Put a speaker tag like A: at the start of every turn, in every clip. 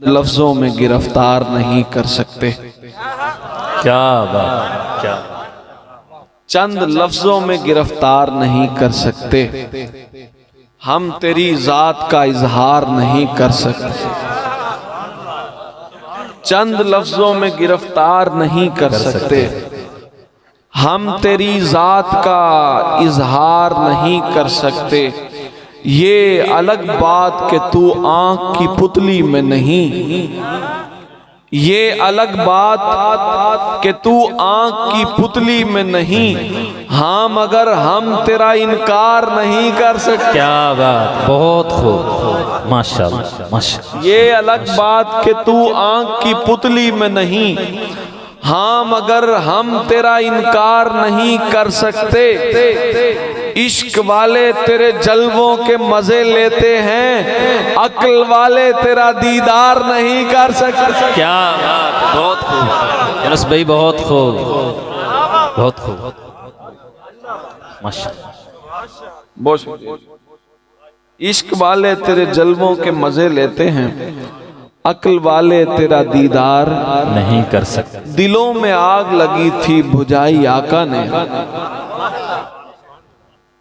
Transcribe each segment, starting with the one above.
A: लफ्जों में गिरफ्तार नहीं कर सकते।
B: क्या बात, क्या
A: चंद लफ्जों में गिरफ्तार नहीं कर सकते। हम तेरी जात का इजहार नहीं कर सकते। चंद लफ्जों में गिरफ्तार नहीं कर सकते। हम तेरी जात का इजहार नहीं कर सकते। ये अलग बात कि तू आंख की पुतली में नहीं, ये अलग बात कि तू आंख की पुतली में नहीं। हाँ मगर हम तेरा इनकार नहीं कर सकते।
B: क्या बात, बहुत खूब, माशाल्लाह माशाल्लाह।
A: ये अलग बात कि तू आंख की पुतली में नहीं, हाँ मगर हम तेरा इनकार नहीं कर सकते। इश्क वाले तेरे जलवों के मजे लेते हैं, अक्ल वाले तेरा दीदार नहीं कर सकते।
B: क्या बात, बहुत खूब यूनुस भाई, बहुत खूब, बहुत खूब, माशाल्लाह।
A: इश्क वाले तेरे जलवों के मजे लेते हैं, अक्ल वाले तेरा दीदार
B: नहीं कर सकते।
A: दिलों में आग लगी थी बुझाई आका ने,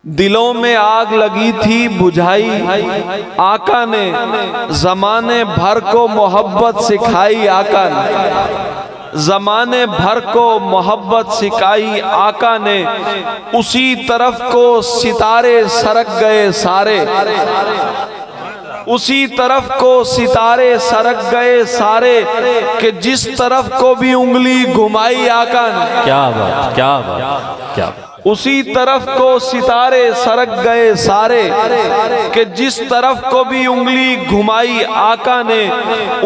A: दिलों में आग लगी थी बुझाई आका ने। जमाने भर को मोहब्बत सिखाई आका ने, जमाने भर को मोहब्बत सिखाई आका ने। उसी तरफ को सितारे सरक गए सारे, उसी तरफ को सितारे सरक गए सारे, कि जिस तरफ को भी उंगली घुमाई आका ने।
B: क्या बात, क्या बात, क्या बात।
A: उसी तरफ को सितारे सरक गए सारे, कि जिस तरफ को भी उंगली घुमाई आका ने।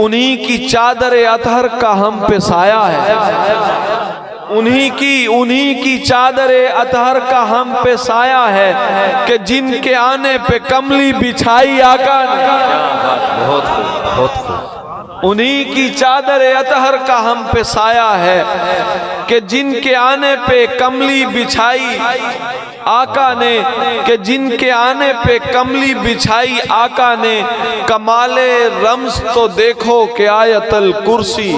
A: उन्हीं की चादर अतहर का हम पे साया है, उन्हीं की चादर अतहर का हम पे साया है, कि जिनके आने पे कमली बिछाई आका ने।
B: बहुत खूब, बहुत खूब।
A: उन्हीं की चादर अतहर का हम पे साया है, कि जिनके आने पे कमली बिछाई आका ने, कि जिनके आने पे कमली बिछाई आका ने। कमाले रम्स तो देखो कि आयतल कुर्सी,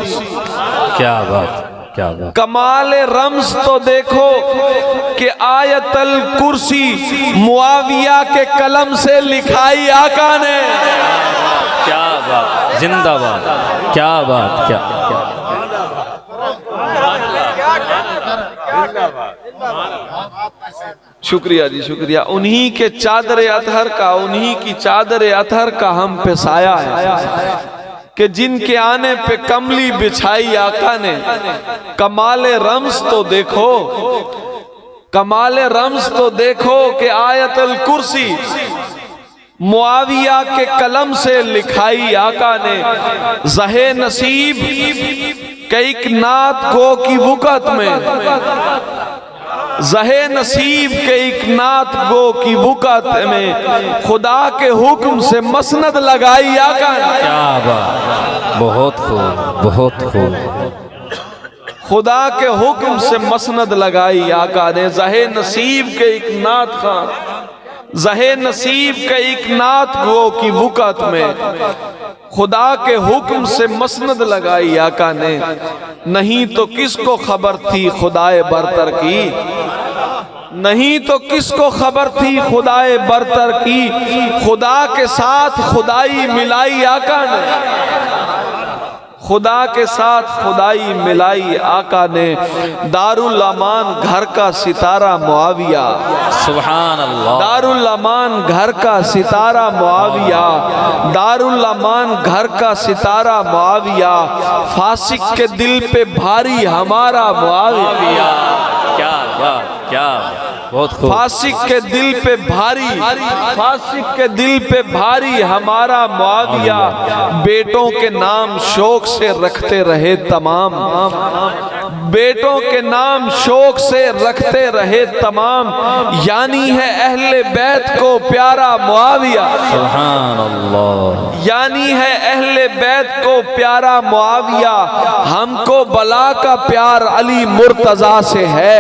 B: क्या बात, क्या बात।
A: कमाल रम्स तो देखो कि आयतल कुर्सी मुआविया के कलम से लिखाई आका ने।
B: क्या बात, जिंदाबाद, क्या बात, क्या
A: शुक्रिया जी, शुक्रिया। उन्हीं के चादर अतहर का, उन्हीं की चादर अतहर का हम पे साया है, कि जिनके आने पे कमली बिछाई आका ने। कमाले रम्स तो देखो, कमाले रम्स तो देखो कि आयतल कुर्सी मुआविया के कलम से लिखाई आका ने। जहे नसीब कईक नात गो की वुकत में, जहे नसीब के एक नात गो की वुकत में, खुदा के हुक्म से मसनद लगाई आका ने।
B: क्या बात, बहुत खूब, बहुत खूब।
A: खुदा के हुक्म से मसनद लगाई आका ने। जहे नसीब के एक नात खां, जहे नसीब के एक नात गो की वुकत में, खुदा के हुक्म से मसनद लगाई आका ने। नहीं तो किसको खबर थी खुदाए बरतर की, नहीं तो किसको खबर थी खुदाए बरतर की। खुदा के साथ खुदाई मिलाई आका ने, खुदा के साथ खुदाई मिलाई आका ने। दारुल अमान घर का सितारा मुआविया,
B: सुभान अल्लाह।
A: दारुल अमान घर का सितारा मुआविया, दारुल अमान घर का सितारा मुआविया। फासिक के दिल पे भारी हमारा मुआविया।
B: क्या बात, क्या बहुत खूब।
A: फासिक के दिल पे भारी, फासिक के दिल पे भारी हमारा मुआविया। बेटों के नाम शौक से रखते रहे तमाम, बेटों के नाम शौक से रखते रहे तमाम। यानी है अहले बैत को प्यारा मुआविया,
B: सुभान अल्लाह।
A: यानी है अहले बैत को प्यारा मुआविया। हमको बला का प्यार अली मुर्तजा से है,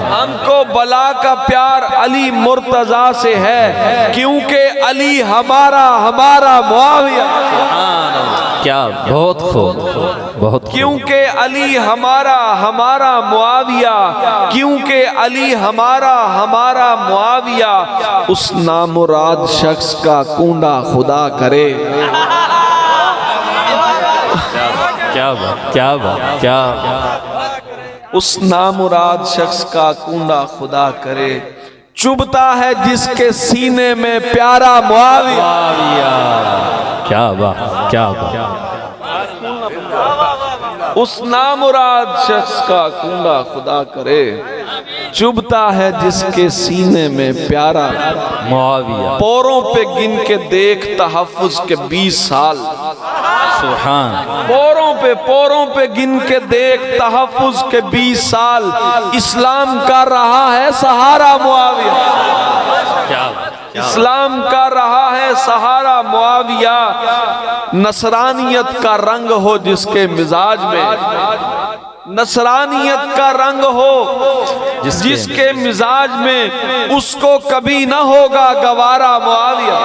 A: हमको बला का प्यार अली मुर्तजा से है, क्योंकि अली हमारा मुआविया।
B: क्या, बहुत खूब, बहुत खूब।
A: क्योंकि अली हमारा हमारा मुआविया, क्योंकि अली हमारा हमारा मुआविया, उस नामुराद शख्स का कूंडा खुदा करे।
B: क्या बात, क्या बात, क्या
A: उस नामुराद शख्स का कूंडा खुदा करे। चुभता है जिसके सीने में प्यारा मुआविया।
B: क्या बात, क्या बात।
A: उस नामुराद शख्स का कूंडा खुदा करे। चुभता है जिसके सीने में प्यारा
B: मुआविया।
A: पोरों पे गिन के देख तहफ्फुज के 20 साल।
B: सुभान।
A: पोरों पे गिन के देख तहफ्फुज के 20 साल। इस्लाम का रहा है सहारा मुआविया। इस्लाम का रहा है सहारा मुआविया। नसरानियत का रंग हो जिसके मिजाज में, नसरानियत का रंग हो जिसके मिजाज में, उसको कभी ना होगा गवारा मुआविया।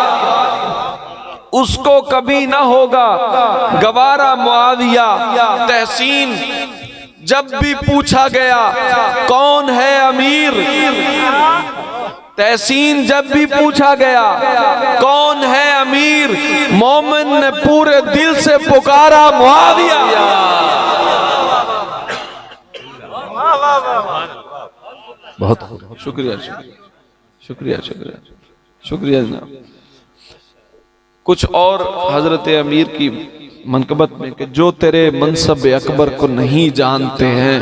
A: उसको कभी ना होगा गवारा मुआविया। तहसीन जब भी पूछा गया कौन है अमीर, तहसीन जब भी पूछा गया कौन है अमीर, मोमिन ने पूरे दिल से पुकारा मुआविया।
B: बहुत
A: शुक्रिया शुक्रिया शुक्रिया शुक्रिया शुक्रिया जनाब। कुछ और हजरत अमीर की मनकबत में कि जो तेरे मनसब अकबर को नहीं जानते हैं,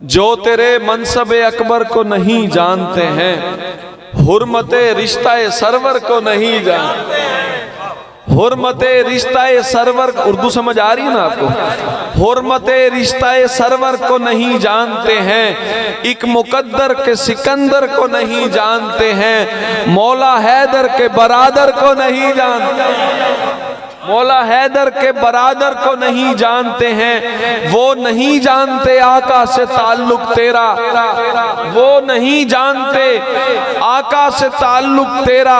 A: जो तेरे मनसब अकबर को नहीं जानते हैं, हुर्मते रिश्ता सरवर को नहीं जानते, हुर्मते रिश्ता सरवर, उर्दू समझ आ रही है ना आपको? हुर्मते रिश्ता सरवर को नहीं जानते हैं, एक मुकद्दर के सिकंदर को नहीं जानते हैं, मौला हैदर के बरादर को नहीं जानते, मौला हैदर के बरादर को नहीं जानते हैं। वो नहीं जानते आका से ताल्लुक तेरा, वो नहीं जानते आका से ताल्लुक तेरा,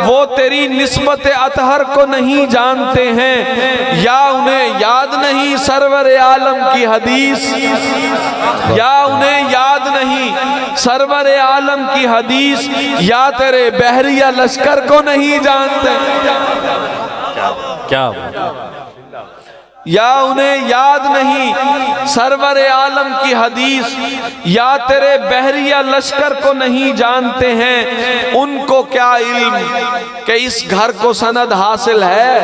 A: वो तेरी निस्बत अतहर को नहीं जानते हैं, या उन्हें याद नहीं सरवर आलम की हदीस, या उन्हें याद नहीं सरवर आलम की हदीस, या तेरे बहरिया लश्कर को नहीं जानते,
B: क्या,
A: या उन्हें याद नहीं सरवर आलम की हदीस, या तेरे बहरिया लश्कर को नहीं जानते हैं। उनको क्या इल्म कि इस घर को सनद हासिल है,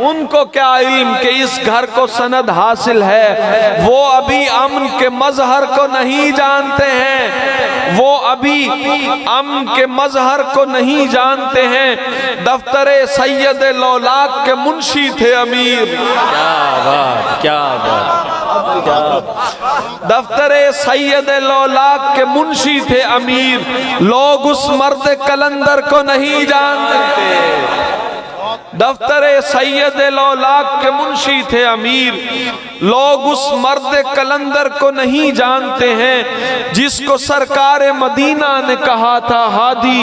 A: उनको क्या इल्म कि इस घर को सनद हासिल है। वो अभी अमन के मजहर को नहीं जानते हैं, वो अभी अमन के मजहर को नहीं जानते हैं। दफ्तरे सैयद लौलाक के मुंशी थे अमीर।
B: क्या बात, क्या बात।
A: दफ्तरे सैयद लौलाक के मुंशी थे अमीर। लोग उस मर्द कलंदर को नहीं जानते। दफ्तरे सैयद लौलाक के मुंशी थे अमीर। लोग उस मर्द कलंदर को नहीं जानते हैं जिसको सरकार मदीना ने कहा था हादी,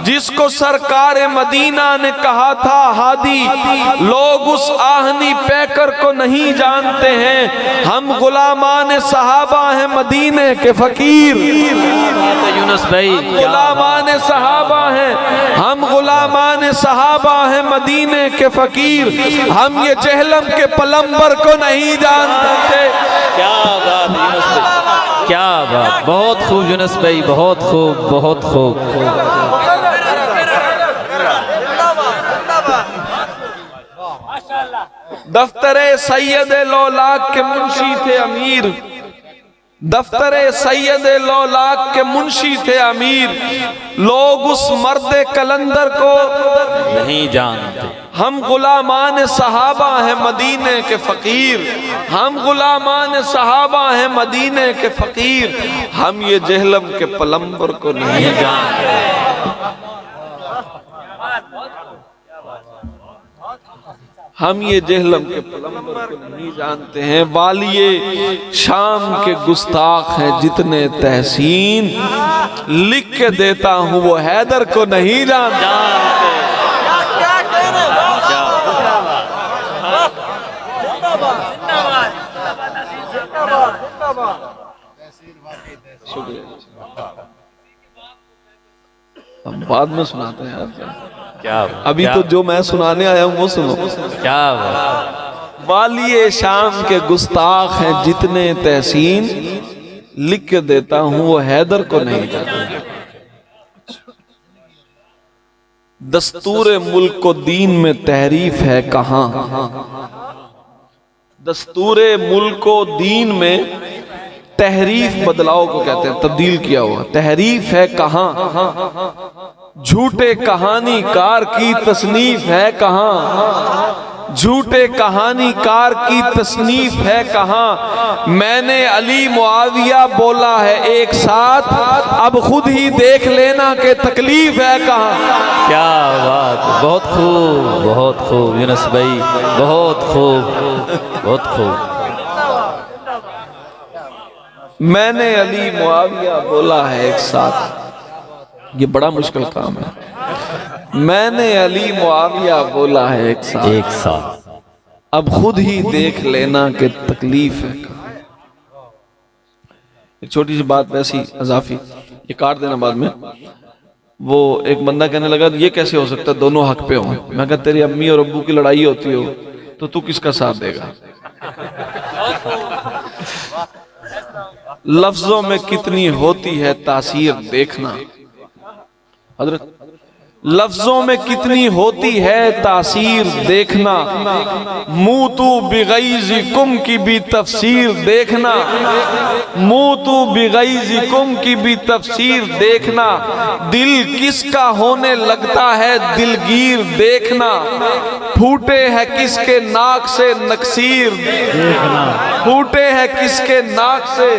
A: जिसको सरकार मदीना ने कहा था हादी। लोग उस आहनी पैकर को नहीं जानते हैं। हम गुलामान सहाबा हैं मदीने के फकीर।
B: यूनुस भाई,
A: गुलामान सहाबा हैं, हम गुलामान सहाबा हैं मदीने के फकीर। हम ये जहलम के पलंबर को नहीं जानते।
B: क्या बात यूनुस भाई, क्या बात। बहुत खूब यूनुस भाई, बहुत खूब, बहुत खूब।
A: दफ्तरे सैयद लौलाक के मुंशी थे अमीर। दफ्तरे सैयद लौलाक के मुंशी थे अमीर। लोग उस मर्द कलंदर को
B: नहीं जानते।
A: हम गुलामान सहाबा हैं मदीने के फकीर। हम गुलामान सहाबा हैं मदीने के फकीर। हम ये जहलम के पलंबर को नहीं जानते। हम ये जहलम के पलंबर को नहीं जानते हैं। वालिये शाम के गुस्ताख हैं जितने तहसीन, लिख के देता हूँ वो हैदर को नहीं जानते। हम बाद में सुनाते हैं यार,
B: क्या
A: अभी
B: क्या,
A: तो जो मैं सुनाने आया हूँ वो सुनो।
B: क्या बात।
A: वालिए शाम के गुस्ताख हैं जितने तहसीन, लिख के देता हूँ वो हैदर को नहीं जाता। दस्तूर मुल्क को दीन में तहरीफ है कहाँ, दस्तूर मुल्क को दीन में तहरीफ, बदलाव को कहते हैं, तब्दील किया हुआ, तहरीफ है कहाँ, झूठे कहानीकार की तसनीफ है कहाँ, झूठे कहानीकार की तसनीफ है कहाँ। मैंने अली मुआविया बोला है एक साथ, अब खुद ही देख लेना कि तकलीफ है कहाँ।
B: क्या बात, बहुत खूब, बहुत खूब यूनुस भाई, बहुत खूब, बहुत खूब।
A: मैंने अली मुआविया बोला है एक साथ, ये बड़ा मुश्किल काम है। मैंने अली मुआविया बोला है एक साथ,
B: एक साथ,
A: अब खुद ही देख लेना कि तकलीफ है। एक छोटी सी बात वैसी अजाफी, ये काट देना बाद में। वो एक बंदा कहने लगा ये कैसे हो सकता है दोनों हक पे हो। मैं कहा तेरी अम्मी और अब्बू की लड़ाई होती हो तो तू किसका साथ देगा। लफ्जों में कितनी होती है तासीर देखना, हजरत लफ्जों में कितनी होती है तासीर देखना, मुँह तू बिगैज़ी कुम की भी तफसीर देखना, मुँह तू बिगैज़ी कुम की भी तफसीर देखना, दिल किसका होने लगता है दिलगीर देखना, फूटे है किसके नाक से नक्सीर देखना, फूटे है किसके नाक से,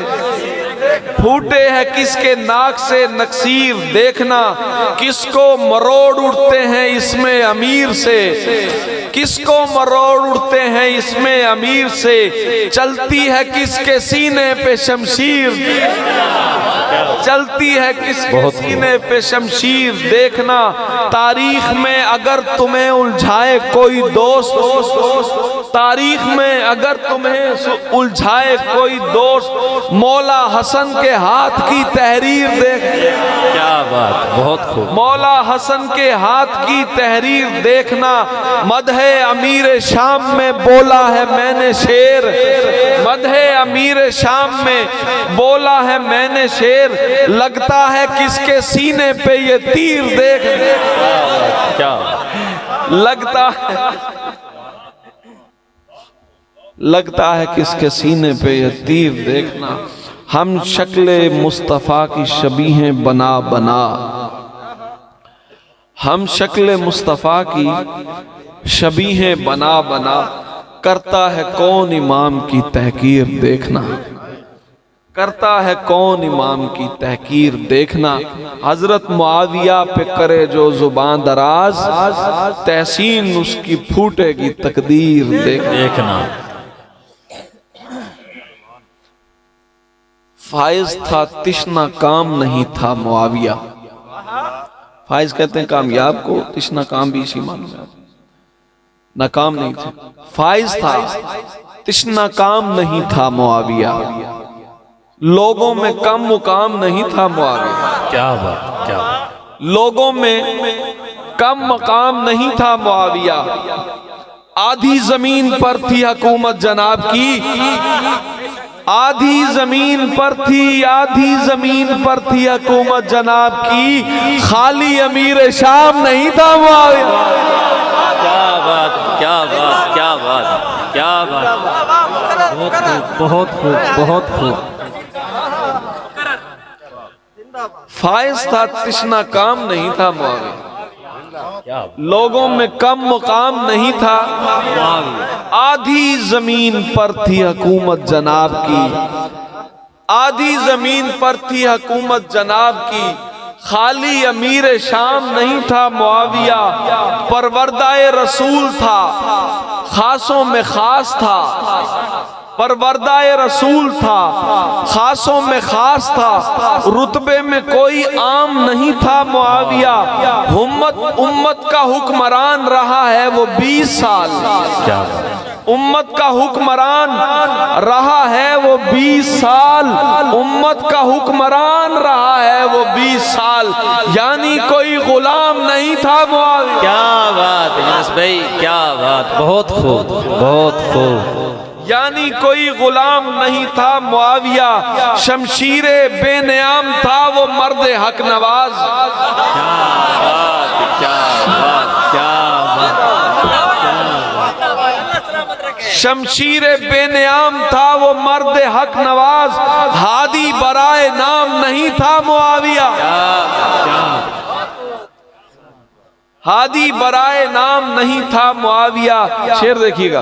A: फूटे है किसके नाक से नक्सीर देखना, किसको मरोड़ उठते हैं इसमें अमीर से, किसको मरोड़ उठते हैं इसमें अमीर से, चलती है किसके सीने पे शमशीर, चलती है किसके सीने पे शमशीर देखना, तारीख में अगर तुम्हें उलझाए कोई दोस्त, तारीख में अगर तुम्हें उलझाए कोई दोस्त, मौला हसन के हाथ की तहरीर देख।
B: क्या बात, बहुत खूब।
A: मौला हसन के हाथ की तहरीर देखना, मदहे अमीर शाम में बोला है मैंने शेर, मदहे अमीर शाम में बोला है मैंने शेर, लगता है किसके सीने पे ये तीर देख।
B: क्या
A: लगता है किसके सीने पे ये तीर देखना, हम शक्ले मुस्तफ़ा की शबीहें बना बना, हम शक्ले मुस्तफ़ा की शबीहें बना बना, करता है कौन इमाम की तहकीर देखना, करता है कौन इमाम की तहकीर देखना, हजरत मुआविया पे करे जो जुबान दराज, तहसीन उसकी फूटेगी तकदीर देखना। फाइज था तिश्ना काम नहीं था मुआविया, फाइज कहते हैं कामयाब को, तिश्ना काम भी इसी मानू में, नाकाम नहीं थे। फाइज था तिश्ना काम नहीं था मुआविया, लोगों में कम मुकाम नहीं था मुआविया।
B: क्या बात, क्या बात।
A: लोगों में कम मकाम नहीं था मुआविया, आधी जमीन पर थी हुकूमत जनाब की, आधी जमीन पर थी, आधी जमीन पर थी हुकूमत जनाब की, खाली अमीर शाम नहीं था मुआविया।
B: क्या बात, क्या बात, क्या बात, क्या बात, बहुत खूब, बहुत खूब।
A: फाइज था तिश्ना काम नहीं था मुआविया, लोगों में कम मुकाम नहीं था, आधी जमीन पर थी हुकूमत जनाब की, आधी जमीन पर थी हुकूमत जनाब की, खाली अमीर शाम नहीं था मुआविया, परवरदाए रसूल था, खासों में खास था, परवरदाए रसूल था, खासों में खास था, रुतबे में कोई आम नहीं था मुआविया, उम्मत का हुक्मरान रहा है वो 20 साल।
B: क्या
A: उम्मत का हुक्मरान रहा है वो 20 साल, उम्मत का हुक्मरान रहा है वो 20 साल, यानी कोई गुलाम नहीं था मुआविया।
B: क्या बात है यूनुस भाई, क्या बात, बहुत खूब, बहुत खूब।
A: यानी कोई गुलाम नहीं था मुआविया, शमशीरे बेनियाम था वो मर्द हक नवाज।
B: क्या बात, क्या बात, क्या बात,
A: शमशीरे बेनियाम था वो मर्द हक नवाज, हादी बराए नाम नहीं था मुआविया। हादी बराए नाम नहीं था मुआविया। शेर देखिएगा,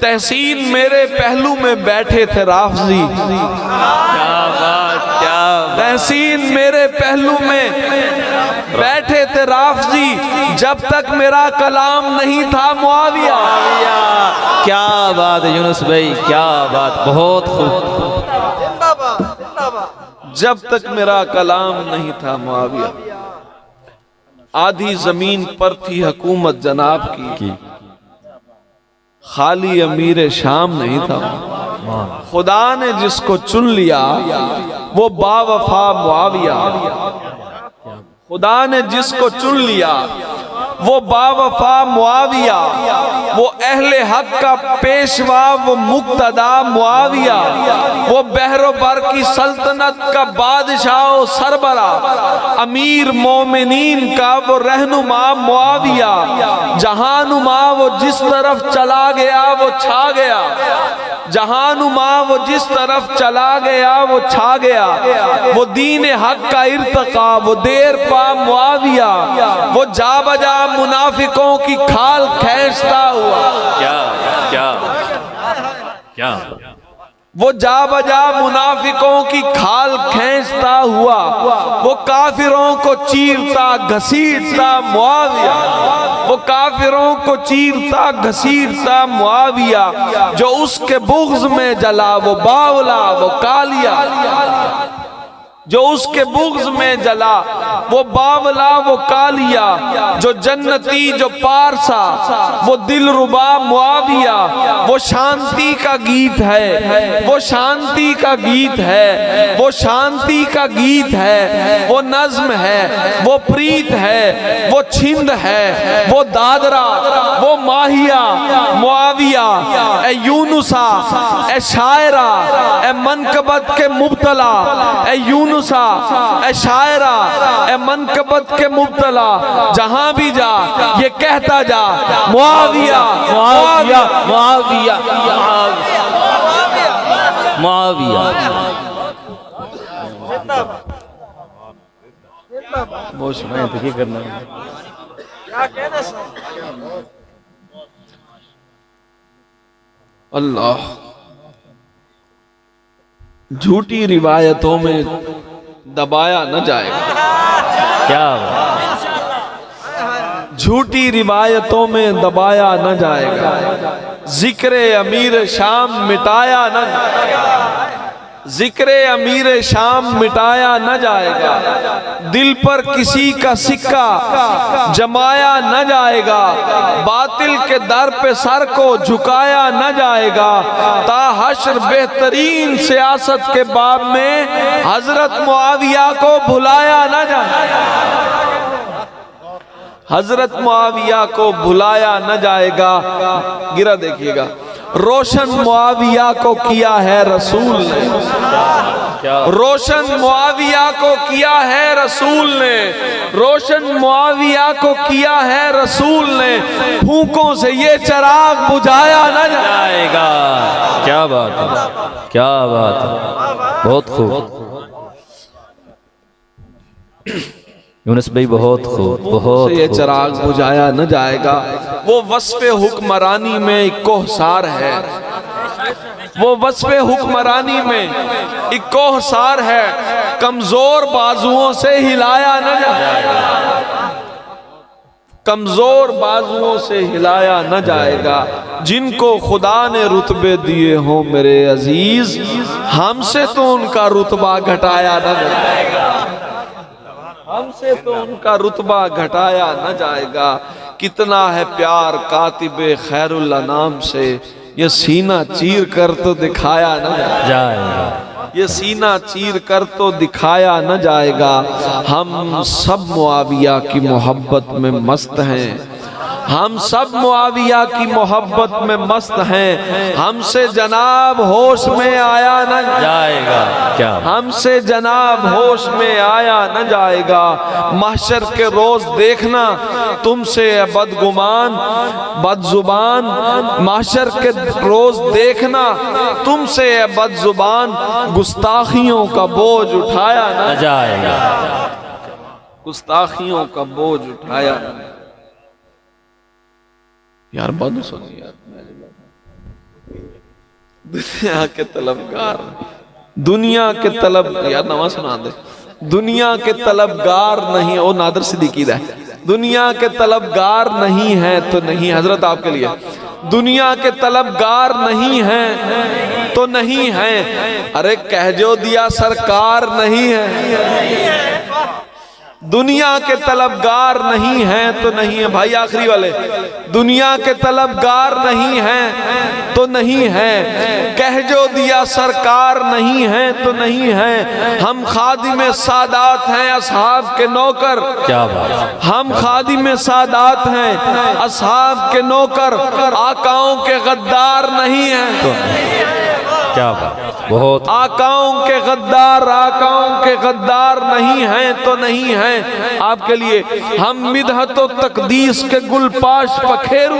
A: तहसीन मेरे पहलू में बैठे थे राफजी,
B: क्या बात, क्या बात।
A: तहसीन मेरे पहलू में बैठे थे राफजी, जब तक मेरा कलाम नहीं था मुआविया।
B: क्या बात है यूनुस भाई, क्या बात, बहुत खूब।
A: जब तक मेरा कलाम नहीं था मुआविया। आधी जमीन पर थी हुकूमत जनाब की, खाली अमीर शाम नहीं था। खुदा ने जिसको चुन लिया वो बावफा मुआविया, खुदा ने जिसको चुन लिया वो बावफा मुआविया, वो अहले हक का पेशवा वो मुक्तदा मुआविया, वो बहरो बर की सल्तनत का बादशाह सरबरा, अमीर मोमिनीन का वो रहनुमा मुआविया, जहानुमा वो जिस तरफ चला गया वो छा गया, जहानुमा वो जिस तरफ चला गया वो छा गया, वो दीन हक का इर्तका वो देर पा मुआविया, वो जा बजा मुनाफिकों की खाल खींचता हुआ।
B: क्या क्या क्या,
A: वो जा बजा मुनाफिकों की खाल खींचता हुआ, वो काफिरों को चीरता घसीटता मुआविया, वो काफिरों को चीरता घसीटता मुआविया, जो उसके बुग़्ज़ में जला वो बावला वो कालिया, जो उसके बुग़्ज़ में जला वो बावला वो कालिया, जो जन्नती जो पारसा वो दिलरुबा मुआविया, वो शांति का गीत है, वो शांति का गीत है, वो शांति का गीत है, वो नज़्म है, वो प्रीत है, वो छिंद है, वो दादरा वो माहिया मुआविया, ए यूनुसा ए शायरा ए मनकबत के मुब्तला, ए यूनुसा ए शायरा ए मनकबत के मुब्तला, जहां भी जा ये कहता जा मुआविया
B: मुआविया मुआविया मुआविया।
A: मोश में तो क्या करना है? अल्लाह, झूठी रिवायतों में दबाया न जाएगा,
B: क्या बात,
A: झूठी रिवायतों में दबाया न जाएगा, जिक्र अमीर शाम मिटाया न, जिक्र अमीर शाम मिटाया न जाएगा, दिल पर किसी का सिक्का जमाया न जाएगा, बातिल के दर पे सर को झुकाया न जाएगा, ता हश्र बेहतरीन सियासत के बाब में हजरत मुआविया को भुलाया न जाएगा, हजरत मुआविया को भुलाया न जाएगा। गिरा देखिएगा, रोशन मुआविया को किया है रसूल ने, रोशन मुआविया को किया है रसूल ने, रोशन मुआविया को किया है रसूल ने, फूंकों से ये चिराग बुझाया न
B: जाएगा। क्या बात है, क्या बात है, बहुत खूब यूनुस भाई, बहुत खूब, बहुत
A: ये चिराग बुझाया न जाएगा। वो वस्फ़े हुक्मरानी में एक कोहसार है, वो वस्फ़े हुक्मरानी में एक कोहसार है, कमजोर बाजुओं से हिलाया न जाएगा, कमजोर बाजुओं से हिलाया न जाएगा। जिनको खुदा ने रुतबे दिए हों मेरे अजीज, हमसे तो उनका रुतबा घटाया न जाएगा, हमसे तो उनका रुतबा घटाया न जाएगा। कितना है प्यार कातिबे खैरुल अनाम से, ये सीना चीर कर तो दिखाया न
B: जाएगा,
A: ये सीना चीर कर तो दिखाया न जाएगा। हम सब मुआविया की मोहब्बत में मस्त हैं, हम सब मुआविया की मोहब्बत में मस्त हैं। हमसे जनाब होश में आया न
B: जाएगा, क्या
A: हमसे जनाब होश में आया न जाएगा। महशर के रोज देखना तुमसे बदगुमान बदजुबान, महशर के रोज देखना तुमसे बदजुबान, गुस्ताखियों का बोझ उठाया न
B: जाएगा,
A: गुस्ताखियों का बोझ उठाया। यार बंद सुनिए यार, दुनिया के तलबगार, दुनिया के तलब, यार नवाज सुना दे। दुनिया के तलबगार नहीं, ओ नादर सिद्दीकी है, दुनिया के तलबगार नहीं है तो नहीं, हजरत आपके लिए, दुनिया के तलबगार नहीं है तो नहीं है। अरे कह जो दिया सरकार नहीं है, दुनिया के तलबगार नहीं है तो नहीं है। भाई आखिरी वाले, दुनिया के तलबगार नहीं है तो नहीं है। कह जो दिया सरकार नहीं है तो नहीं है। हम खादिम सादात हैं, असहाब के नौकर,
B: क्या बात,
A: हम खादिम सादात हैं, असहाब के नौकर, आकाओं के गद्दार नहीं हैं
B: तो क्या बात, बहुत
A: आकाओं के गद्दार, आकाओं के गद्दार नहीं हैं तो नहीं हैं। आपके लिए हम मिदहतो तकदीस के गुलपाश पखेरू,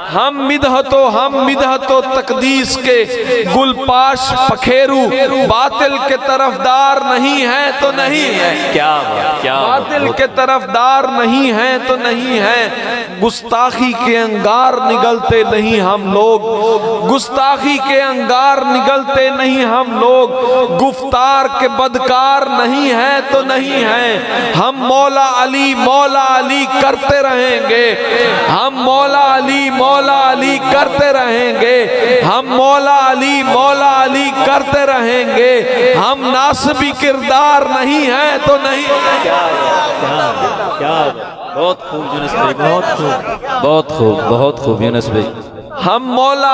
A: हम मिदहतो तकदीस के गुलपाश पखेरू, बातिल के तरफदार नहीं है तो नहीं है,
B: क्या बात, क्या
A: बातिल के तरफदार नहीं है तो नहीं है। गुस्ताखी के अंगार निगलते नहीं हम लोग, गुस्ताखी के अंगार निगलते नहीं हम लोग, गुफ्तार के बदकार नहीं है तो नहीं है। हम मौला अली करते रहेंगे, हम मौला अली करते रहेंगे, हम मौला अली करते रहेंगे। हम नासबी किरदार नहीं है तो नहीं,
B: क्या बहुत खूब यूनुस भाई, बहुत खूब, बहुत खूब, बहुत खूब यूनुस भाई।
A: हम मौला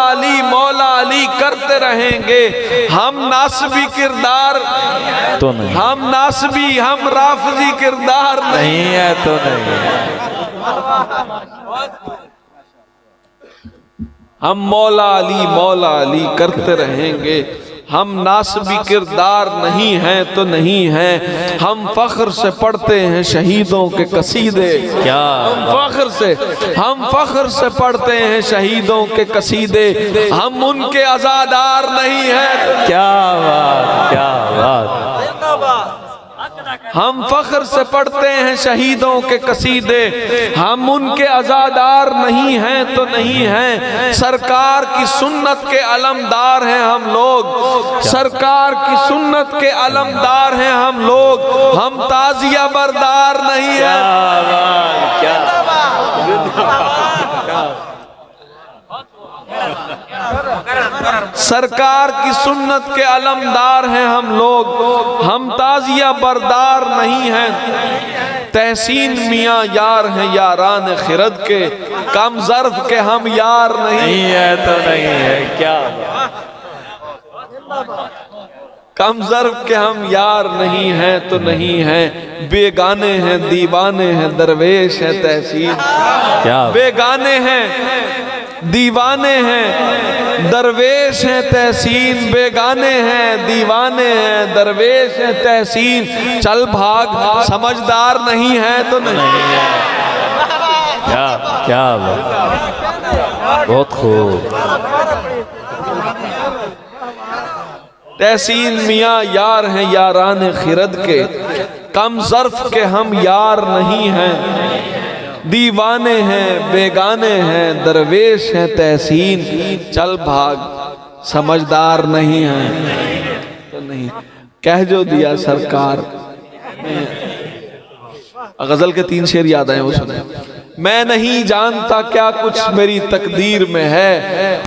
A: अली करते रहेंगे। हम नासबी किरदार
B: तो नहीं,
A: हम नासबी, हम राफजी किरदार
B: नहीं है तो नहीं है।
A: हम मौला अली करते रहेंगे। हम नासबी किरदार नहीं हैं तो नहीं हैं। हम फख्र से पढ़ते हैं शहीदों के कसीदे,
B: क्या
A: हम फख्र से पढ़ते हैं शहीदों के कसीदे। हम उनके अज़ादार नहीं हैं,
B: क्या बात, क्या बात,
A: हम फख्र से पढ़ते हैं शहीदों के कसीदे। हम उनके अज़ादार नहीं हैं तो नहीं हैं। सरकार की सुन्नत के अलमदार हैं हम लोग, सरकार की सुन्नत के अलमदार हैं हम लोग। हम ताजिया बरदार नहीं
B: क्या
A: हैं।
B: बात, क्या
A: सरकार की सुन्नत के अलमदार हैं हम लोग। हम ताजिया बरदार नहीं हैं। तहसीन मियाँ यार हैं यारान खिरद के, कम ज़र्फ के हम यार नहीं
B: है तो नहीं है, क्या
A: कम ज़र्फ के हम यार नहीं हैं तो नहीं हैं। बेगाने हैं दीवाने हैं दरवेश है तहसीन,
B: क्या
A: बेगाने हैं दीवाने हैं दरवेश हैं तहसीन, बेगाने हैं दीवाने हैं दरवेश हैं तहसीन। चल भाग समझदार नहीं है तो नहीं है।
B: क्या क्या बात, बहुत खूब।
A: तहसीन मियाँ यार हैं यारान खिरद के, कम ज़र्फ के हम यार नहीं हैं। दीवाने हैं बेगाने हैं दरवेश हैं तहसीन। चल भाग समझदार नहीं है तो नहीं। कह जो दिया सरकार, गजल के 3 शेर याद आए वो सुने। मैं नहीं जानता क्या कुछ मेरी तकदीर में है,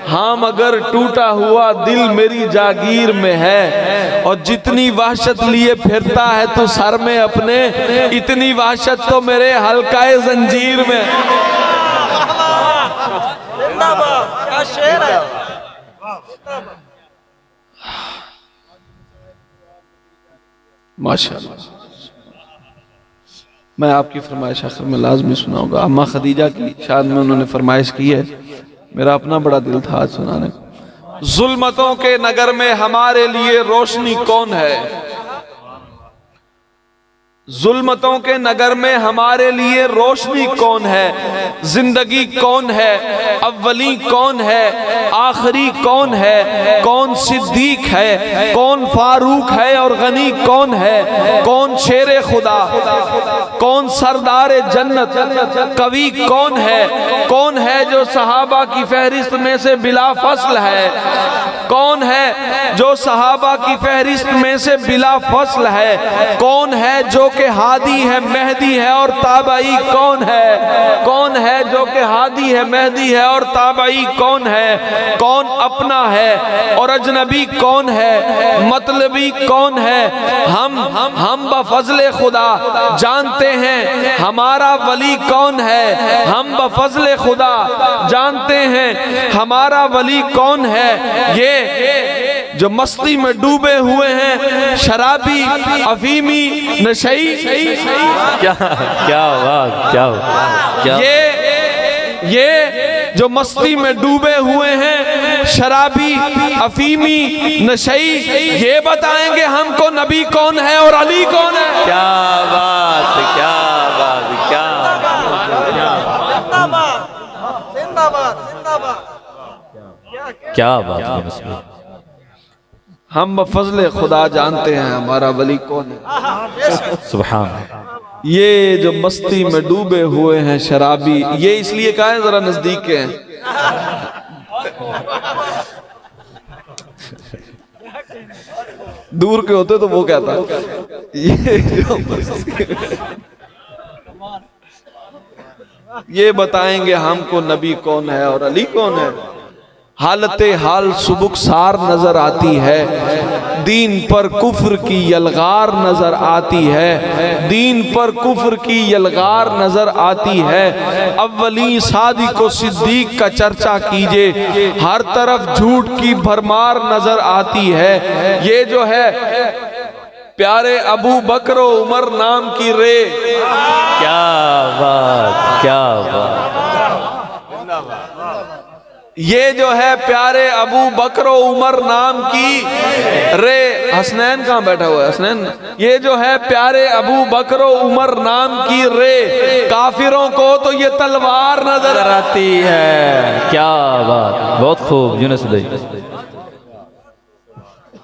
A: हाँ मगर टूटा हुआ दिल मेरी जागीर में है। और जितनी वहशत लिए फिरता है तो सर में अपने, इतनी वहशत तो मेरे हल्काए जंजीर में। माशाअल्लाह। मैं आपकी फरमाइश आखिर में लाजमी सुनाऊंगा। अम्मा खदीजा की शाद में उन्होंने फरमाइश की है, मेरा अपना बड़ा दिल था आज सुनाने को। जुल्मतों के नगर में हमारे लिए रोशनी कौन है, जुल्मतों के नगर में हमारे लिए रोशनी कौन है, जिंदगी कौन है, अव्वली कौन है, आखिरी कौन है, कौन सिद्दीक है, कौन फारूक है और गनी कौन है, कौन शेरे खुदा, कौन सरदार जन्नत, कवि कौन है जो सहाबा की फहरिस्त में से बिला फसल है, कौन है जो सहाबा की फहरिस्त में से बिला फसल है, कौन है जो के हादी है मेहदी है और ताबई कौन है जो के हादी है मेहदी है और ताबई कौन है, कौन अपना है और अजनबी कौन है, मतलबी कौन है। हम बफजले खुदा जानते हैं हमारा वली कौन है, हम बफजले खुदा जानते हैं हमारा वली कौन है। ये जो मस्ती में डूबे हुए हैं शराबी अफीमी नशई,
B: क्या बात, क्या
A: ये जो मस्ती में डूबे हुए हैं शराबी अफीमी नशई, ये बताएंगे हमको नबी कौन है और अली कौन है।
B: क्या बात, क्या बात, क्या क्या बात।
A: हम बफजले खुदा जानते हैं हमारा वली कौन है।
B: सुभान।
A: ये जो मस्ती में डूबे हुए हैं शराबी, ये इसलिए कहा है जरा नजदीक के हैं। दूर के होते तो वो कहता ये जो ये बताएंगे हमको नबी कौन है और अली कौन है। हालते हाल सुबुकसार नजर आती है, दीन पर कुफ्र की यलगार नजर आती है, दीन पर कुफ्र की यलगार नजर आती है। अव्वली सादिक व सिद्दीक का चर्चा कीजिए, हर तरफ झूठ की भरमार नजर आती है। ये जो है प्यारे अबू बकर व उमर नाम की रे,
B: क्या बात, क्या बात।
A: ये जो है प्यारे अबू बकर व उमर नाम की रे, हसनैन कहाँ बैठा हुआ है हसनैन, ये जो है प्यारे अबू बकर व उमर नाम की रे, काफिरों को तो ये तलवार नजर
B: आती है। क्या बात, बहुत खूब यूनुस भाई।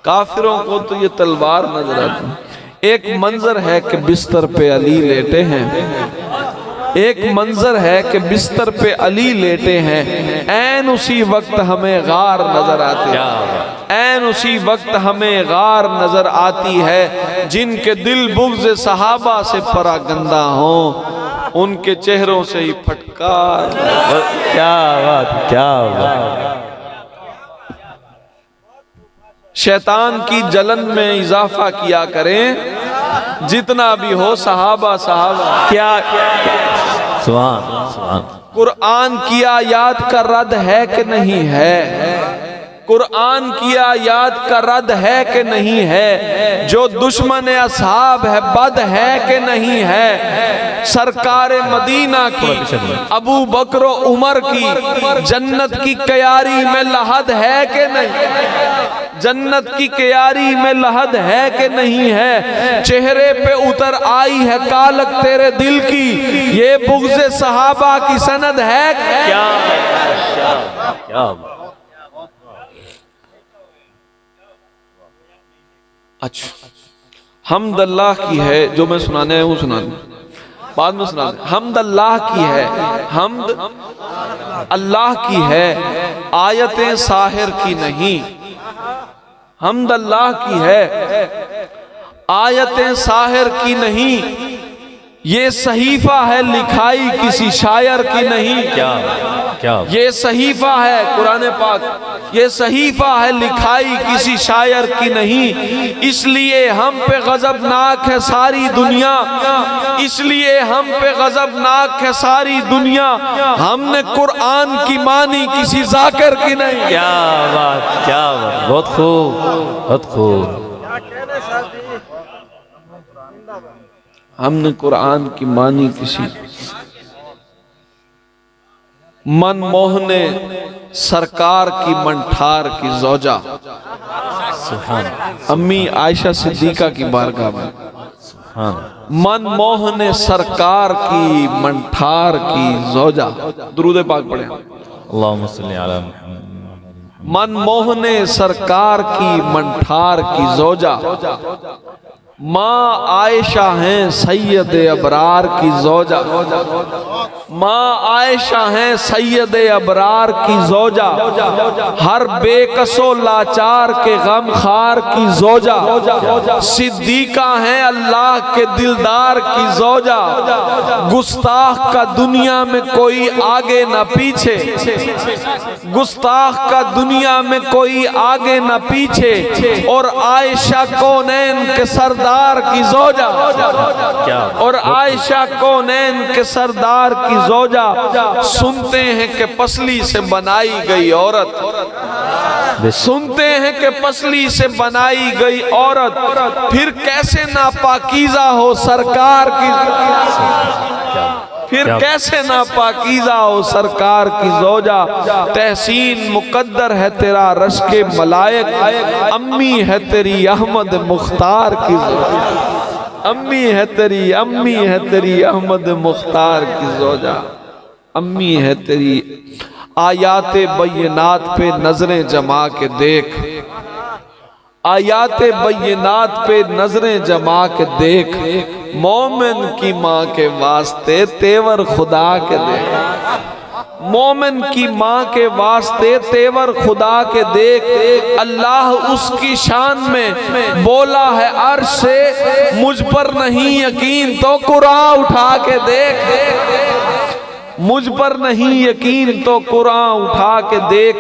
A: काफिरों को तो ये तलवार नजर आती है। एक मंजर है कि बिस्तर पे अली लेटे हैं, एक मंजर है कि बिस्तर पे अली लेटे हैं, ऐन उसी वक्त हमें गार नजर आती है, ऐन उसी वक्त हमें गार नजर आती है। जिनके दिल बुग़्ज़ सहाबा से परागंदा हो, उनके चेहरों से ही फटकार।
B: क्या बात, क्या बात।
A: शैतान की जलन में इजाफा किया करें, जितना भी हो सहाबा सहाबा। क्या
B: सुभान, सुभान।
A: कुरान किया याद का रद्द है कि नहीं है, कुरान किया याद का रद्द है कि नहीं है। जो दुश्मन असहाब है बद है कि नहीं है। सरकार मदीना की अबू बकर उमर की जन्नत की क्यारी में लहद है कि नहीं, जन्नत की क्यारी में लहद है कि नहीं है। चेहरे पे उतर आई है कालक तेरे दिल की, ये बुग़्ज़ सहाबा की सनद है।
B: क्या क्या।
A: अच्छा, हम्द अल्लाह की है, जो मैं सुनाने है वो सुना दूं, बाद में सुना दूं। हम्द अल्लाह की है, हम्द अल्लाह की है, आयतें साहिर की नहीं। हम्द अल्लाह की है, आयतें साहिर की नहीं। ये सहीफा है लिखाई किसी शायर की नहीं।
B: क्या क्या
A: ये सहीफा है कुरान पाक, ये सहीफा है लिखाई किसी शायर की नहीं, इसलिए हम पे गजबनाक है सारी दुनिया, इसलिए हम पे गजबनाक है सारी दुनिया, हमने कुरान की मानी किसी जाकिर की नहीं।
B: क्या बात, क्या बात, बहुत खूब, बहुत खूब।
A: हमने कुरान की मानी किसी। मनमोहने सरकार की मंठार की जोजा, अम्मी आयशा सिद्दीका की बारगाह में, मनमोहने सरकार की मंठार की जोजा, दुरूद पाक पढ़े।
B: अल्लाहुम्मा सल्ली अला मुहम्मद।
A: मनमोहने सरकार की मंठार की जोजा, माँ आयशा हैं सैयद अबरार की जोजा, माँ आयशा हैं सैयद अबरार की जोजा, हर बेकसो लाचार के गम खार की जोजा, सिद्दीका हैं अल्लाह के दिलदार की जोजा, गुस्ताख का दुनिया में कोई आगे न पीछे, गुस्ताख का दुनिया में कोई आगे न पीछे, और आयशा कौनैन के सरदार की जोजा, और आयशा कौनैन के सरदार की जोजा, सुनते हैं कि पसली से बनाई गई औरत, सुनते हैं कि पसली से बनाई गई औरत, फिर कैसे नापाकीज़ा हो सरकार की, फिर कैसे नापाकीज़ा हो सरकार की जोजा, तहसीन मुकद्दर है तेरा रश्के मलायक, अम्मी है तेरी अहमद मुख्तार की जोजा, अम्मी है तेरी, अम्मी है तेरी अहमद मुख्तार की जोजा, अम्मी है तेरी। आयाते बैनात पे नजरें जमा के देख, आयाते बैनात पे नजरें जमा के देख, मोमिन की माँ के वास्ते तेवर खुदा के देख, मोमिन की माँ के वास्ते तेवर खुदा के देख, अल्लाह उसकी शान में बोला है अर्श से, मुझ पर नहीं यकीन तो कुरान उठा के देख, मुझ पर नहीं यकीन तो कुरान उठा के देख,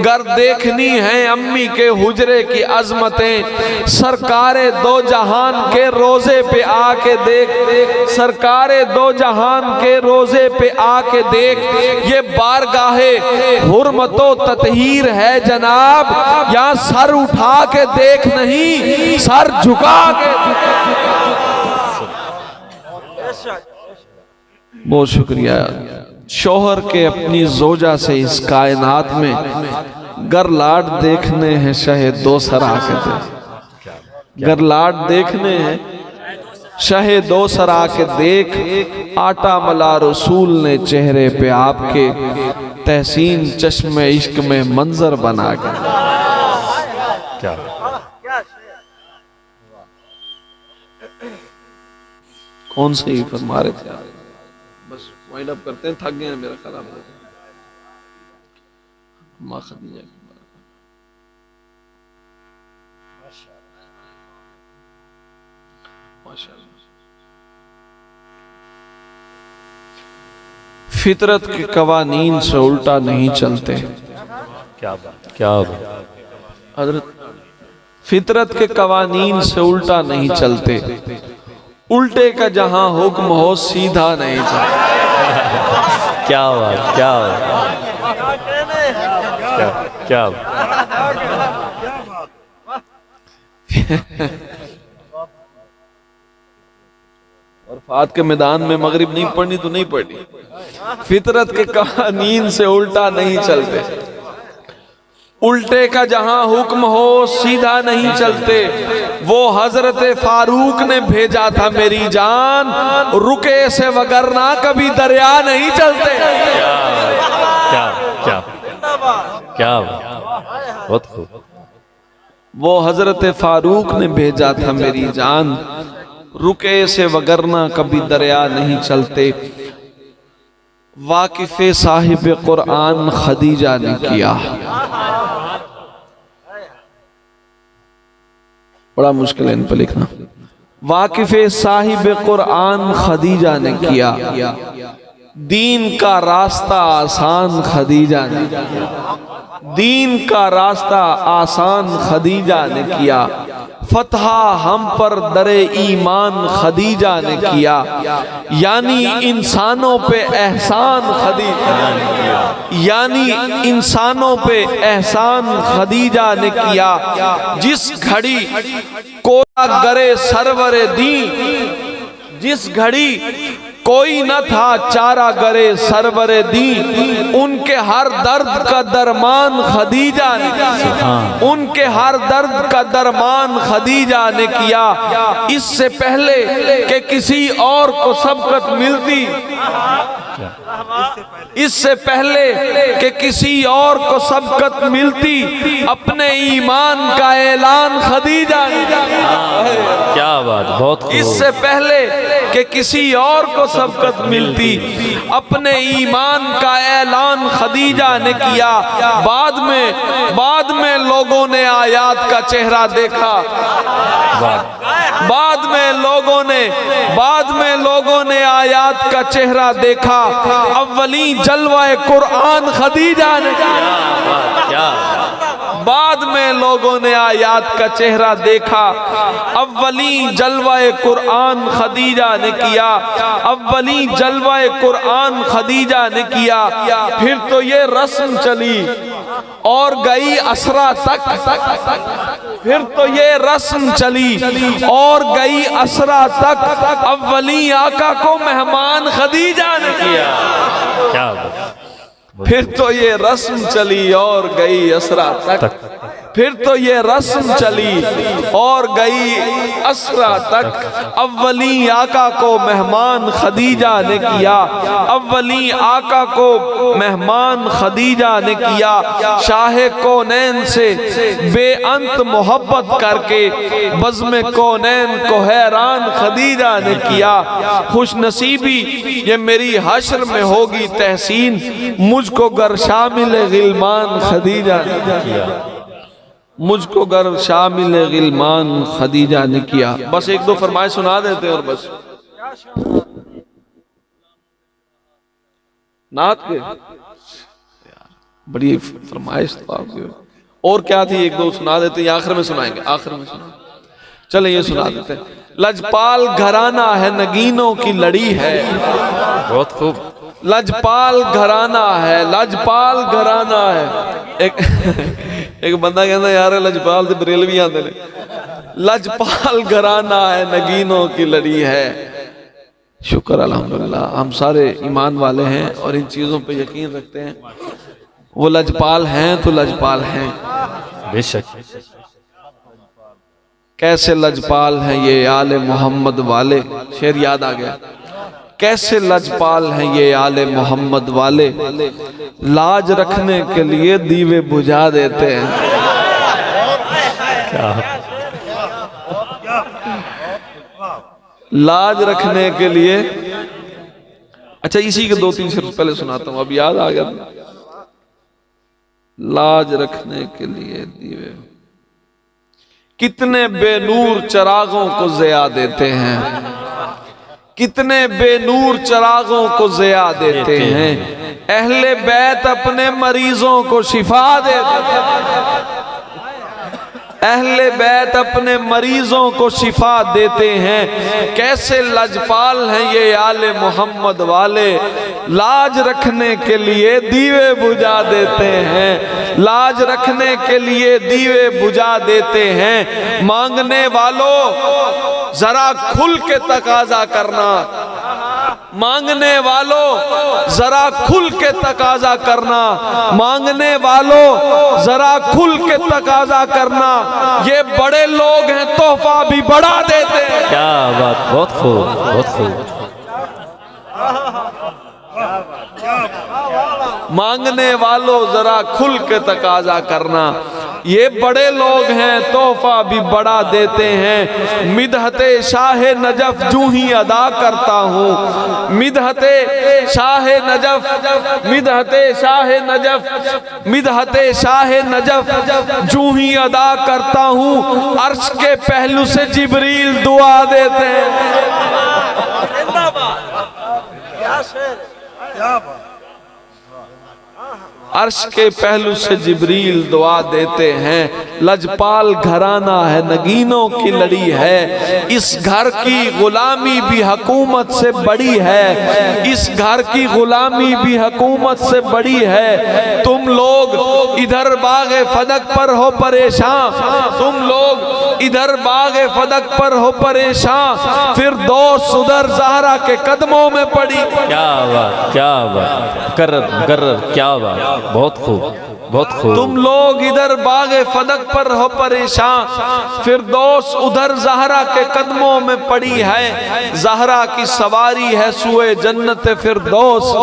A: गर देखनी है अम्मी के हुजरे की अजमतें, सरकारे दो जहान के रोजे पे आके देख, सरकारे दो जहान के रोजे पे आके देख, ये बारगाहे हुर्मतो ततहीर है जनाब, यहाँ सर उठा के देख नहीं सर झुका के। बहुत शुक्रिया। शोहर के अपनी जोजा से इस कायनात में गर लाड देखने हैं शहे दो सरा के देख, गर लाड देखने हैं शहे दो सरा के देख, आटा मला रसूल ने चेहरे पे आपके, तहसीन चश्मे इश्क में मंजर बना के।
B: क्या
A: कौन से ही फरमा रहे थे, बस वाइंड अप करते हैं, थक गए हैं मेरा ख्याल। माँ खदीजा की माशाअल्लाह। फितरत के कवानीन से उल्टा नहीं चलते।
B: क्या बात, क्या बात।
A: हजरत फितरत के कवानीन से उल्टा नहीं चलते, उल्टे का जहां हुक्म हो सीधा नहीं चलता।
B: क्या बात, क्या बात, क्या बात। और फात के मैदान में मगरिब नहीं पढ़नी तो नहीं पढ़नी। फितरत के कवानीन से उल्टा नहीं चलते, उल्टे का जहां हुक्म हो सीधा नहीं चलते। वो हजरत फारूक ने भेजा था मेरी जान, रुके से वगरना कभी दरिया नहीं चलते। क्या क्या क्या बहुत खूब।
A: वो हजरत फारूक ने भेजा था मेरी जान, रुके से वगरना कभी दरिया नहीं चलते। वाकिफ़े साहिब कुरान खदीजा ने किया। बड़ा मुश्किल है इन पर लिखना। वाकिफ़े साहिब कुरान खदीजा ने किया, दीन का रास्ता आसान खदीजा ने, दीन का रास्ता आसान खदीजा ने किया। फतहा हम पर दरे ईमान खदीजा ने किया, यानी इंसानों पे एहसान खदीजा ने किया, यानी इंसानों पे एहसान खदीजा ने किया। जिस घड़ी कोरा गरे सरवरे दी, जिस घड़ी कोई न था चारा गरे सरवरे दी, उनके हर दर्द का दरमान खदीजा ने किया, उनके हर दर्द का दरमान खदीजा ने किया। इससे पहले कि किसी और को सबकत मिलती, इससे पहले कि किसी और को सबकत मिलती, अपने ईमान का ऐलान खदीजा ने किया।
C: क्या बात, बहुत खूब।
A: इससे पहले कि किसी और को सबकत मिलती, अपने ईमान का ऐलान खदीजा ने किया। बाद में लोगों ने आयात का चेहरा देखा, बाद में लोगों ने आयात का चेहरा देखा। अव्वली जलवाए कुरान खदीजा ने किया, बाद में लोगों ने आयात का चेहरा देखा। अव्वली जलवाए कुरान खदीजा ने किया, अव्वली जलवाए कुरान खदीजा ने किया। फिर तो ये रस्म चली और गई असरा तक, फिर तो ये रस्म चली और गई असरा तक। अव्वली आका को मेहमान खदीजा ने किया,
C: क्या बात।
A: फिर तो ये रस्म चली और गई असरा तक, फिर तो ये रस्म चली और गई असरा तक। अव्वली आका को मेहमान खदीजा ने किया, अव्वली आका को मेहमान खदीजा ने किया। शाहे कौनैन से बेअंत मोहब्बत करके बज़्म कौनैन को हैरान खदीजा ने किया। खुश नसीबी ये मेरी हश्र में होगी तहसीन, मुझको गर शामिल गिलमान खदीजा ने किया, मुझको गर शामिल गिलमान खदीजा ने किया। बस एक दो फरमाइश सुना देते हैं और बस नात के बड़ी फरमाइश तो आपकी और क्या थी, एक दो सुना देते हैं, आखिर में सुनाएंगे, आखिर में सुना। चले ये सुना देते हैं। लजपाल घराना है, नगीनों की लड़ी है,
C: बहुत खूब।
A: लजपाल घराना है, लजपाल घराना है। एक बंदा कहता यार लजपाल से बरेलवी आंदे ने। लजपाल घराना है, नगीनों की लड़ी है। शुक्र अल्हम्दुलिल्लाह हम सारे ईमान वाले हैं और इन चीज़ों पे यकीन रखते हैं। वो लजपाल हैं तो लजपाल हैं,
C: बेशक।
A: कैसे लजपाल हैं ये आले मोहम्मद वाले, शेर याद आ गया। कैसे लजपाल हैं ये आले मोहम्मद वाले, लाज रखने के लिए दीवे बुझा देते हैं। लाज रखने के लिए, अच्छा इसी के दो तीन शेर पहले सुनाता हूं, अब याद आ गया। लाज रखने के लिए दीवे, कितने बेनूर चरागों को ज़िया देते हैं, कितने बेनूर चरागों को ज़िया देते हैं। अहले बैत अपने मरीजों को शिफा देते हैं, अहले बैत अपने मरीजों को शिफा देते हैं। कैसे लजपाल हैं ये आले मोहम्मद वाले, लाज रखने के लिए दीवे बुझा देते हैं, लाज रखने के लिए दीवे बुझा देते हैं। मांगने वालों जरा खुल के तकाजा करना, मांगने वालों जरा खुल के तकाजा करना, मांगने वालों जरा खुल के तकाजा करना। ये बड़े लोग हैं तोहफा भी बढ़ा देते हैं।
C: क्या बात, बहुत खूब, बहुत खूब।
A: मांगने वालों जरा खुल के तकाजा करना, ये बड़े लोग हैं तोहफा भी बढ़ा देते हैं। मिदहते शाहे नजफ जूं ही अदा करता हूँ, मिदहते Shah Najaf, मिदहते Shah Najaf, मिदहते Shah Najaf जूं ही अदा करता हूँ। अर्श के पहलू से जिब्रील दुआ देते हैं। अर्श के पहलू से जिब्रील दुआ देते हैं, लजपाल घराना है, नगीनों की लड़ी है, इस घर की गुलामी भी हुकूमत से बड़ी है, इस घर की गुलामी भी हुकूमत से बड़ी है। तुम लोग इधर बागे फदक पर हो परेशान, तुम लोग इधर बागे फदक पर हो परेशान, फिर दोस्त उधर ज़हरा के कदमों में पड़ी।
C: क्या बात, क्या बात, करर करर, क्या बात, बहुत खूब, बहुत खूब।
A: तुम लोग इधर बागे फदक पर हो परेशान, फिर दोस्त उधर ज़हरा के कदमों में पड़ी है। ज़हरा की सवारी है सुए जन्नत फिर दोस्त,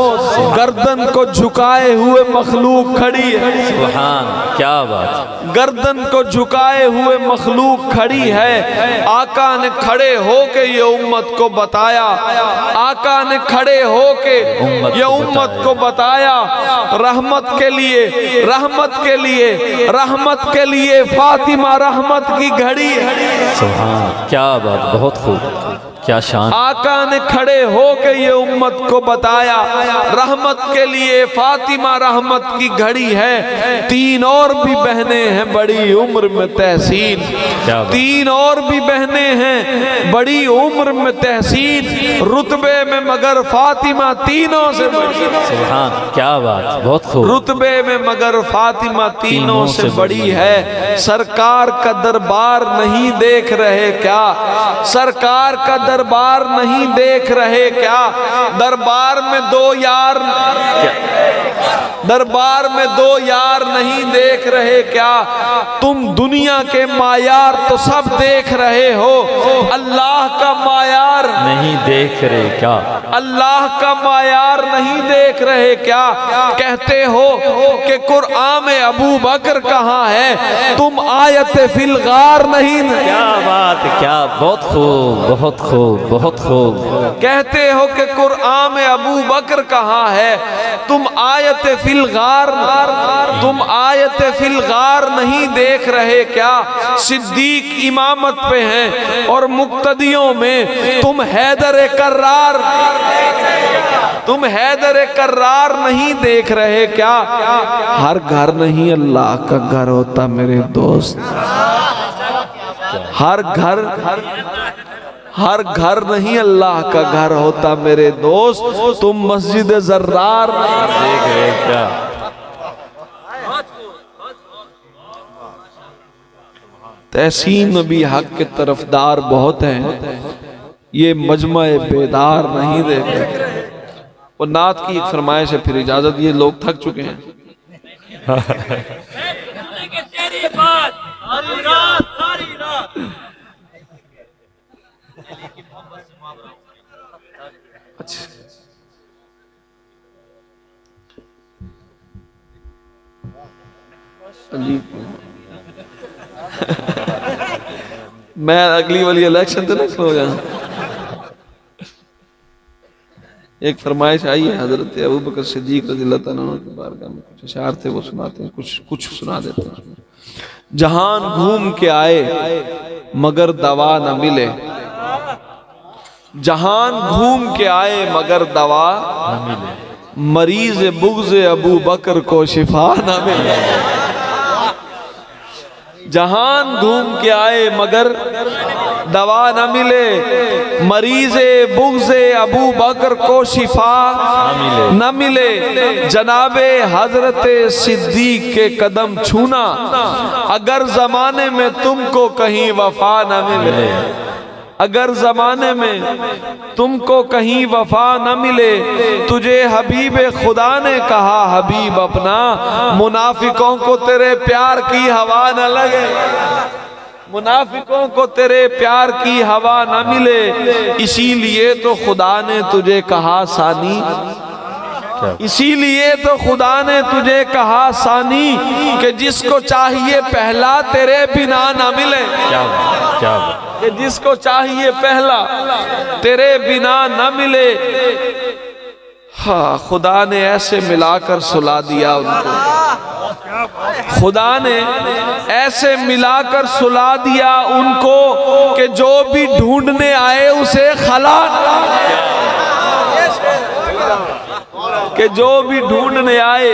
A: गर्दन को झुकाए हुए मखलूक खड़ी है।
C: सुभान, क्या बात,
A: गर्दन को झुकाए हुए मखलूक खड़ी है। आका ने खड़े होके ये उम्मत को बताया, आका ने खड़े होके ये उम्मत को बताया, रहमत के लिए, रहमत के लिए, रहमत के लिए फातिमा रहमत की घड़ी है।
C: सुभान, क्या बात, बहुत खूब, क्या शान।
A: आका ने खड़े होके ये उम्मत को बताया, रहमत के लिए फातिमा रहमत की घड़ी है। तीन और भी बहनें हैं बड़ी उम्र में तहसीन, तीन और भी बहनें हैं बड़ी उम्र में तहसीन, रुतबे में मगर फातिमा तीनों से बड़ी।
C: सुभान, क्या बात, बहुत खूब।
A: रुतबे में मगर फातिमा तीनों से बड़ी है। सरकार का दरबार नहीं देख रहे क्या, सरकार का दरबार नहीं देख रहे क्या, दरबार में दो यार, दरबार में दो यार नहीं देख रहे क्या, तुम दुनिया के मायार तो सब देख रहे हो, अल्लाह का मायार
C: नहीं देख रहे क्या,
A: अल्लाह का मायार नहीं देख रहे क्या। कहते हो कि कुरान में अबू बकर कहाँ है, तुम आयत फिल गार नहीं।
C: क्या बात, क्या, बहुत खूब, बहुत खूब, बहुत खूब।
A: कहते हो कि कुरान में अबू बकर कहाँ है, तुम आयत फिल गार, तुम आयत फिल गार नहीं देख रहे क्या। सिद्दीक इमामत पे हैं और मुक्तदियों में तुम हैदर कर्रार, तुम हैदर कर्रार नहीं देख रहे क्या। हर घर नहीं अल्लाह का घर होता मेरे दोस्त, हर घर, हर घर नहीं अल्लाह का घर होता मेरे दोस्त। तुम मस्जिद जर्रार
C: देख रहे क्या।
A: तहसीन में भी हक के तरफदार बहुत हैं, ये मजमा बेदार नहीं देते। और नात की एक फरमाइश है, फिर इजाजत, ये लोग थक चुके हैं। अच्छा, मैं अगली वाली इलेक्शन तो नहीं खो जाऊं। एक फरमाइश आई है हजरत अबू बकर सिद्दीक रज़ियल्लाहु तआला अन्हु के बारगाह में, कुछ अशार थे वो सुनाते हैं, कुछ सुना देते हैं। जहान घूम के आए मगर दवा न मिले, जहान घूम के आए मगर दवा न मिले, मरीज बुग़्ज़ अबू बकर को शिफा न मिले। जहान घूम के आए मगर दवा न मिले, मरीज़े बुग़्ज़े अबू बकर को शिफा न मिले। जनाबे हजरत सिद्दीक के कदम छूना, अगर जमाने में तुमको कहीं वफा न मिले, अगर जमाने में तुमको कहीं वफा न मिले, तुझे हबीब खुदा ने कहा हबीब अपना, मुनाफिकों को तेरे प्यार की हवा न लगे, मुनाफिकों को तेरे प्यार की हवा न मिले, इसीलिए तो खुदा ने तुझे कहा सानी, इसीलिए तो खुदा ने तुझे कहा सानी, कि जिसको चाहिए पहला तेरे बिना ना मिले।
C: क्या बात, क्या बात,
A: कि जिसको चाहिए पहला तेरे बिना न मिले। हाँ, खुदा ने ऐसे मिलाकर सुला दिया उनको, खुदा ने ऐसे मिलाकर सुला दिया उनको कि जो भी ढूंढने आए उसे खला। कि जो भी ढूंढने आए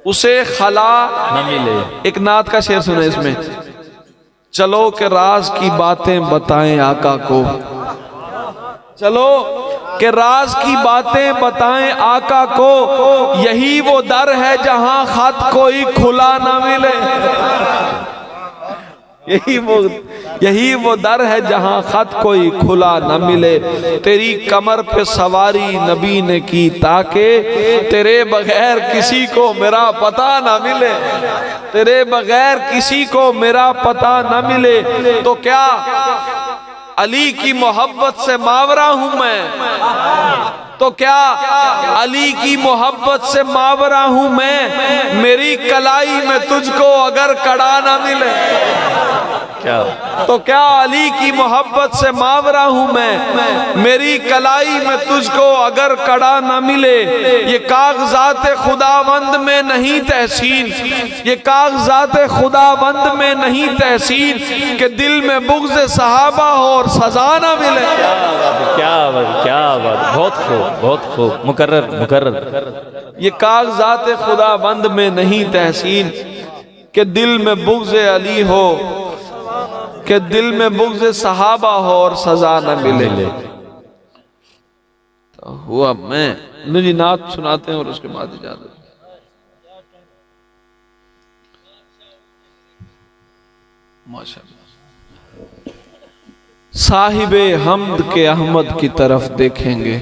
A: उसे खला
C: न मिले।
A: एक नात का शेर सुने इसमें, चलो के राज की बातें बताएं आका को, चलो के राज की बातें बताएं आका को, यही वो दर है जहां खत कोई खुला ना मिले। यही वो दर है जहां खत कोई खुला न मिले। तेरी कमर पे सवारी नबी ने की ताकि तेरे बगैर किसी को मेरा पता न मिले, तेरे बगैर किसी को मेरा पता न मिले। तो क्या अली की मोहब्बत से मावरा हूं मैं, तो क्या अली की मोहब्बत से मावरा हूं मैं, मेरी कलाई में तुझको अगर कड़ा ना मिले।
C: क्या
A: तो क्या अली की मोहब्बत से मावरा हूं मैं, मेरी कलाई में तुझको अगर कड़ा ना मिले। ये कागजात खुदाबंद में नहीं तहसीन, ये कागजात खुदाबंद में नहीं तहसीन कि दिल में बुग़्ज़ सहाबा हो और सजा ना मिले।
C: क्या बात, क्या बात, बहुत खूब, बहुत खूब, मुकर्रर मुकर्रर।
A: ये कागजात खुदाबंद में नहीं तहसीन कि दिल में बुग़्ज़ अली हो, कि दिल में बुग़्ज़ सहाबा हो और सजा न मिले। तो हुआ मैं जी नात सुनाते हैं और उसके बाद इजाज़त। माशाअल्लाह। साहिबे हम्द के अहमद की तरफ देखेंगे,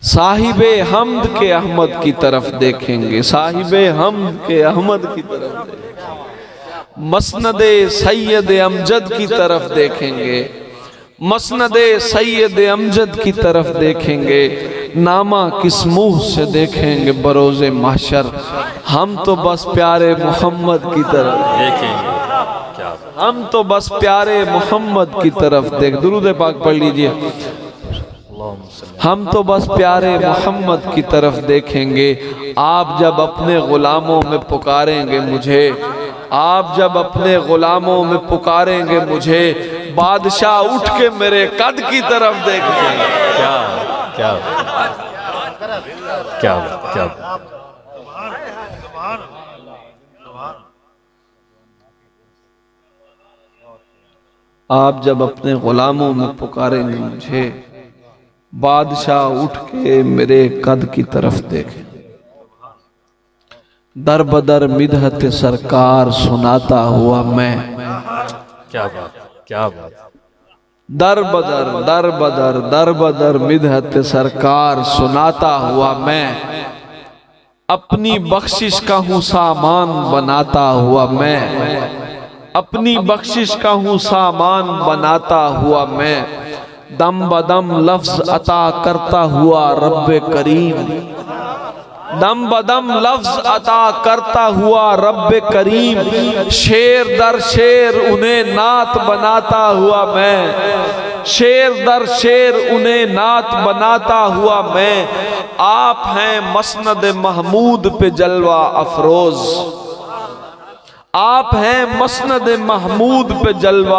A: साहिबे हम्द के अहमद की तरफ देखेंगे, साहिबे हम्द के अहमद की तरफ देखेंगे, मसनदे सैयद अमजद की तरफ देखेंगे, मसनदे सैयद अमजद की तरफ देखेंगे। नामा किस मुंह से देखेंगे बरोज़े महशर, हम तो बस प्यारे मोहम्मद की तरफ
C: देखेंगे। क्या
A: हम तो बस प्यारे मोहम्मद की तरफ देख। दुरूद पाक पढ़ लीजिए। हम तो बस प्यारे मोहम्मद की तरफ देखेंगे। आप जब अपने गुलामों में पुकारेंगे मुझे, आप जब अपने गुलामों में पुकारेंगे मुझे, बादशाह उठ के मेरे कद की तरफ देखेंगे।
C: क्या क्या क्या क्या
A: आप जब अपने गुलामों में पुकारेंगे मुझे, बादशाह उठ के मेरे कद की तरफ देखें। दर बदर मिदहत सरकार सुनाता हुआ मैं,
C: क्या बात, क्या बात।
A: दर बदर दर बदर दर बदर मिदहत सरकार सुनाता हुआ मैं, अपनी बख्शिश का हूँ सामान बनाता हुआ मैं, अपनी बख्शिश का हूँ सामान बनाता हुआ मैं। दम बदम लफ्ज अता करता हुआ रब्बे करीम, दम बदम लफ्ज अता करता हुआ रब्बे करीम। शेर दर शेर उन्हें नात बनाता हुआ मैं, शेर दर शेर उन्हें नात बनाता हुआ मैं। आप हैं मसनद महमूद पे जलवा अफरोज, आप हैं मसनद महमूद पे जलवा